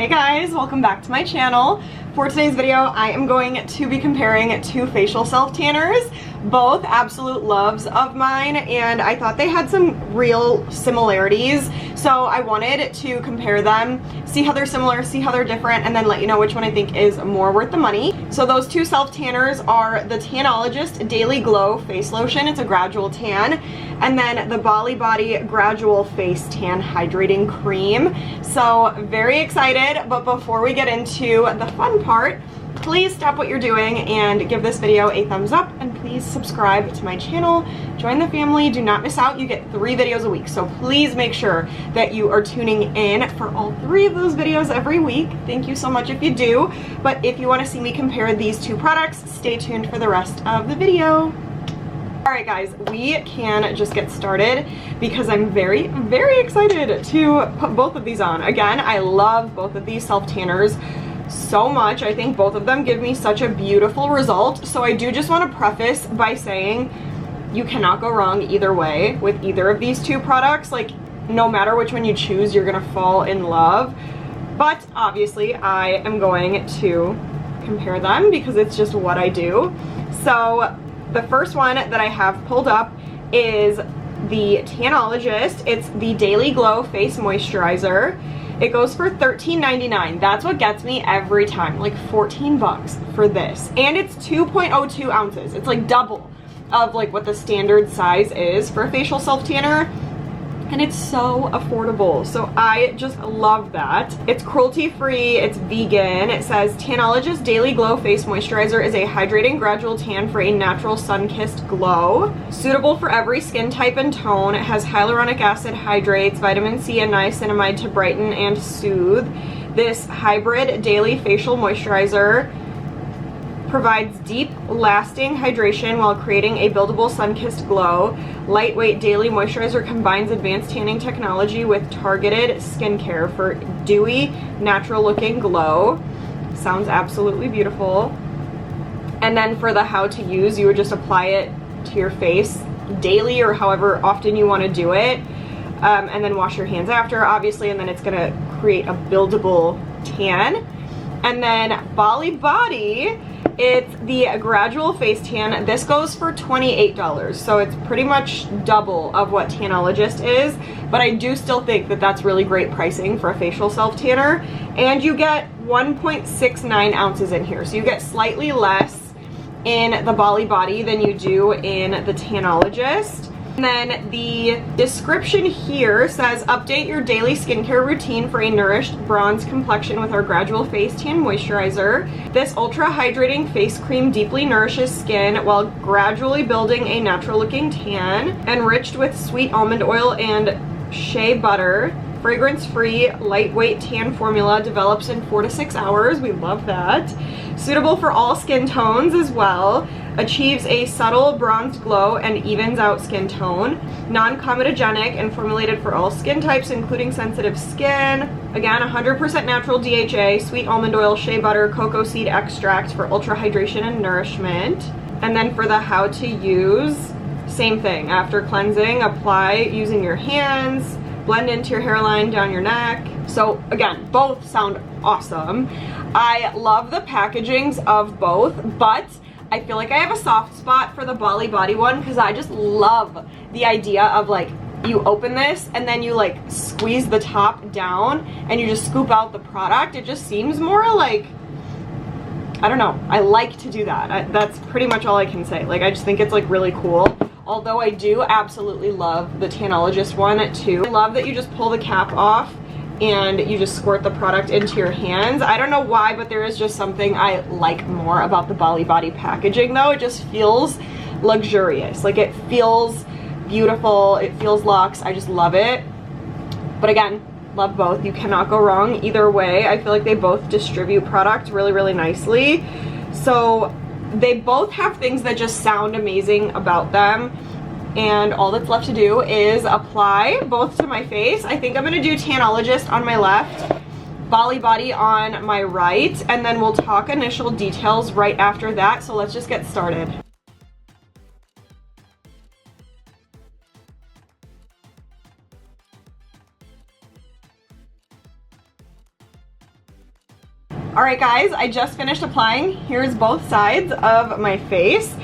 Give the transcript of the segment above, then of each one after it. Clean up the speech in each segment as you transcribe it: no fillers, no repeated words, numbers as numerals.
Hey guys, welcome back to my channel. For today's video, I am going to be comparing two facial self tanners, both absolute loves of mine, and I thought they had some real similarities. So I wanted to compare them, see how they're similar, see how they're different, and then let you know which one I think is more worth the money. So those two self tanners are the Tanologist Daily Glow Face Lotion. It's a gradual tan. And then the Bali Body Gradual Face Tan Hydrating Cream. So very excited, but before we get into the fun part, please stop what you're doing and give this video a thumbs up, and please subscribe to my channel. Join the family, do not miss out. You get 3 videos a week, so please make sure that you are tuning in for all 3 of those videos every week. Thank you so much if you do, but if you want to see me compare these two products, stay tuned for the rest of the video. Alright guys, we can just get started because I'm very, very excited to put both of these on. Again, I love both of these self tanners so much. I think both of them give me such a beautiful result. So I do just want to preface by saying you cannot go wrong either way with either of these two products. Like, no matter which one you choose, you're gonna fall in love. But obviously I am going to compare them because it's just what I do. So the first one that I have pulled up is the Tanologist. It's the Daily Glow Face Moisturizer. It goes for $13.99. That's what gets me every time, like 14 bucks for this. And it's 2.02 ounces. It's like double of like what the standard size is for a facial self tanner. And it's so affordable, so I just love that. It's cruelty-free, it's vegan. It says Tanologist Daily Glow Face Moisturizer is a hydrating gradual tan for a natural sun-kissed glow. Suitable for every skin type and tone. It has hyaluronic acid, hydrates, vitamin C, and niacinamide to brighten and soothe. This hybrid daily facial moisturizer provides deep, lasting hydration while creating a buildable sun-kissed glow. Lightweight daily moisturizer combines advanced tanning technology with targeted skincare for dewy, natural-looking glow. Sounds absolutely beautiful. And then for the how to use, you would just apply it to your face daily or however often you want to do it. And then wash your hands after, obviously, and then it's gonna create a buildable tan. And then Bali Body, it's the Gradual Face Tan. This goes for $28, so it's pretty much double of what Tanologist is, but I do still think that that's really great pricing for a facial self tanner. And you get 1.69 ounces in here, so you get slightly less in the Bali Body than you do in the Tanologist. And then the description here says, update your daily skincare routine for a nourished bronze complexion with our Gradual Face Tan Moisturizer. This ultra hydrating face cream deeply nourishes skin while gradually building a natural looking tan. Enriched with sweet almond oil and shea butter. Fragrance-free, lightweight tan formula develops in 4 to 6 hours. We love that. Suitable for all skin tones as well. Achieves a subtle bronzed glow and evens out skin tone. Non-comedogenic and formulated for all skin types, including sensitive skin. Again, 100% natural DHA, sweet almond oil, shea butter, cocoa seed extract for ultra hydration and nourishment. And then for the how to use, same thing. After cleansing, apply using your hands. Blend into your hairline, down your neck. So again, both sound awesome. I love the packagings of both, but I feel like I have a soft spot for the Bali Body one because I just love the idea of like, you open this and then you like squeeze the top down and you just scoop out the product. It just seems more like, I don't know, I like to do that. That's pretty much all I can say. Like, I just think it's like really cool. Although I do absolutely love the Tanologist one too. I love that you just pull the cap off and you just squirt the product into your hands. I don't know why, but there is just something I like more about the Bali Body packaging though. It just feels luxurious. Like, it feels beautiful. It feels luxe. I just love it. But again, love both. You cannot go wrong either way. I feel like they both distribute product really, really nicely. So they both have things that just sound amazing about them, and all that's left to do is apply both to my face. I think I'm gonna do Tanologist on my left, Bali Body on my right, and then we'll talk initial details right after that. So let's just get started. All right guys, I just finished applying. Here's both sides of my face.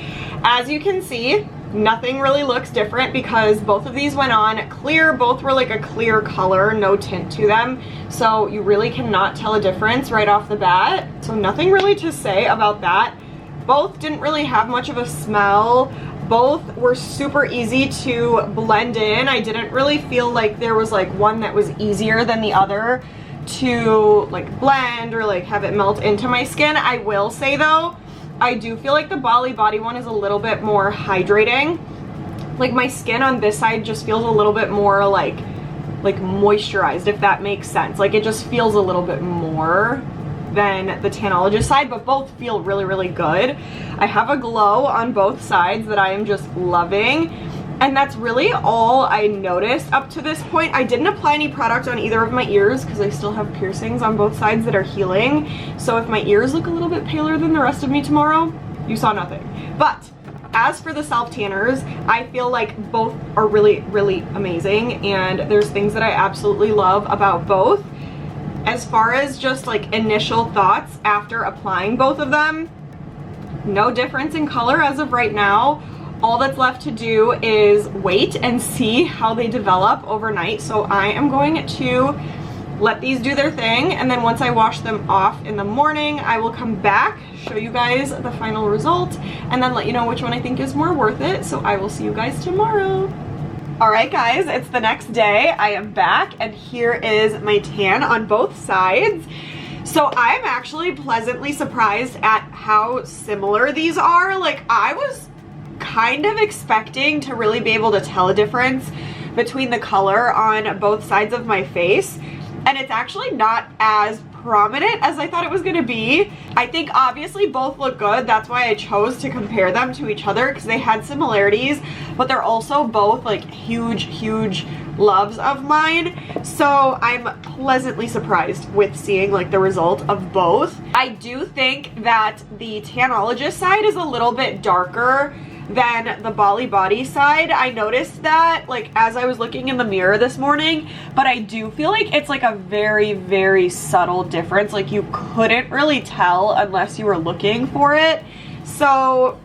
As you can see, nothing really looks different because both of these went on clear. Both were like a clear color, no tint to them. So you really cannot tell a difference right off the bat. So nothing really to say about that. Both didn't really have much of a smell. Both were super easy to blend in. I didn't really feel like there was like one that was easier than the other to like blend or like have it melt into my skin. I will say though, I do feel like the Bali Body one is a little bit more hydrating. Like my skin on this side just feels a little bit more like moisturized, if that makes sense. Like it just feels a little bit more than the Tanologist side, but both feel really, really good. I have a glow on both sides that I am just loving. And that's really all I noticed up to this point. I didn't apply any product on either of my ears because I still have piercings on both sides that are healing. So if my ears look a little bit paler than the rest of me tomorrow, you saw nothing. But as for the self tanners, I feel like both are really, really amazing. And there's things that I absolutely love about both. As far as just like initial thoughts after applying both of them, no difference in color as of right now. All that's left to do is wait and see how they develop overnight. So I am going to let these do their thing, and then once I wash them off in the morning, I will come back, show you guys the final result, and then let you know which one I think is more worth it. So I will see you guys tomorrow. All right guys, it's the next day. I am back and here is my tan on both sides. So I'm actually pleasantly surprised at how similar these are. Like I was kind of expecting to really be able to tell a difference between the color on both sides of my face, and it's actually not as prominent as I thought it was gonna be. I think obviously both look good. That's why I chose to compare them to each other, because they had similarities, but they're also both like huge loves of mine. So I'm pleasantly surprised with seeing like the result of both. I do think that the Tanologist side is a little bit darker than the Bali Body side. I noticed that like as I was looking in the mirror this morning, but I do feel like it's like a very subtle difference. Like you couldn't really tell unless you were looking for it. So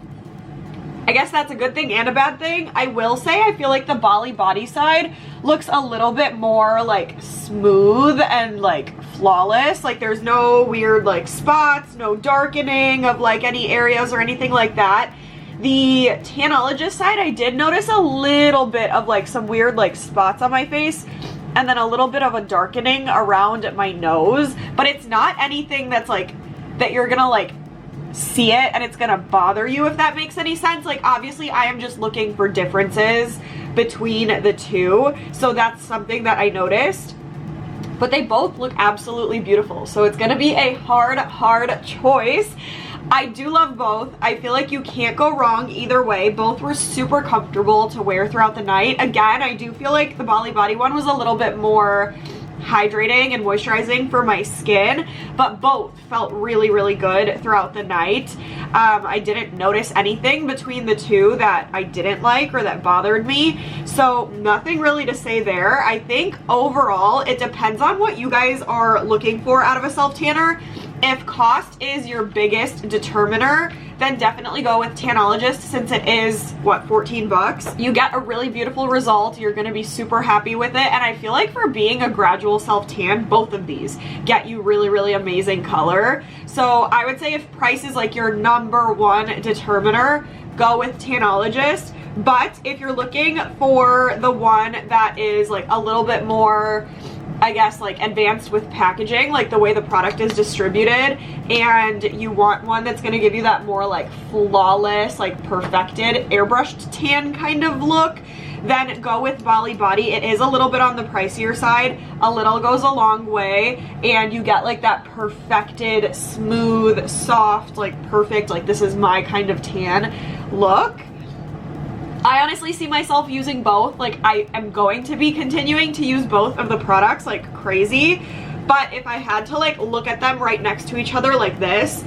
I guess that's a good thing and a bad thing. I will say I feel like the Bali Body side looks a little bit more like smooth and like flawless. Like there's no weird like spots, no darkening of like any areas or anything like that. The Tanologist side, I did notice a little bit of like some weird like spots on my face and then a little bit of a darkening around my nose, but it's not anything that's like that you're gonna like see it and it's gonna bother you, if that makes any sense. Like obviously I am just looking for differences between the two, so that's something that I noticed. But they both look absolutely beautiful, so it's gonna be a hard choice. I do love both. I feel like you can't go wrong either way. Both were super comfortable to wear throughout the night. Again, I do feel like the Bali Body one was a little bit more hydrating and moisturizing for my skin, but both felt really good throughout the night. I didn't notice anything between the two that I didn't like or that bothered me, so nothing really to say there. I think overall it depends on what you guys are looking for out of a self tanner. If cost is your biggest determiner, then definitely go with Tanologist, since it is, what, 14 bucks. You get a really beautiful result. You're gonna be super happy with it. And I feel like for being a gradual self-tan, both of these get you really amazing color. So I would say if price is like your #1 determiner, go with Tanologist. But if you're looking for the one that is like a little bit more, I guess, like advanced with packaging, like the way the product is distributed, and you want one that's gonna give you that more like flawless, like perfected, airbrushed tan kind of look, then go with Bali Body. It is a little bit on the pricier side. A little goes a long way, and you get like that perfected, smooth, soft, like perfect, like this is my kind of tan look. I honestly see myself using both. Like I am going to be continuing to use both of the products like crazy, but if I had to like look at them right next to each other like this,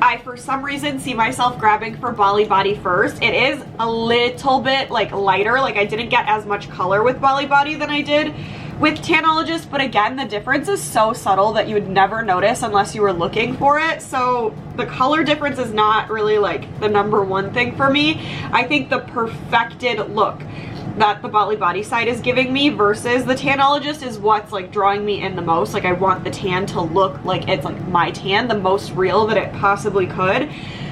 I for some reason see myself grabbing for Bali Body first. It is a little bit like lighter. Like I didn't get as much color with Bali Body than I did with Tanologist, but again, the difference is so subtle that you would never notice unless you were looking for it. So the color difference is not really like the #1 thing for me. I think the perfected look that the Bali Body side is giving me versus the Tanologist is what's like drawing me in the most. Like I want the tan to look like it's like my tan, the most real that it possibly could.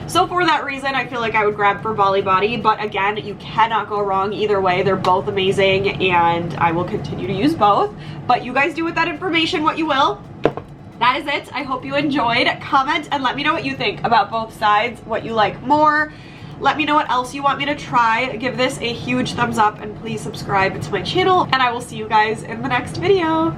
So for that reason, I feel like I would grab for Bali Body, but again, you cannot go wrong either way. They're both amazing and I will continue to use both, but you guys do with that information what you will. That is it. I hope you enjoyed. Comment and let me know what you think about both sides, what you like more. Let me know what else you want me to try. Give this a huge thumbs up and please subscribe to my channel, and I will see you guys in the next video.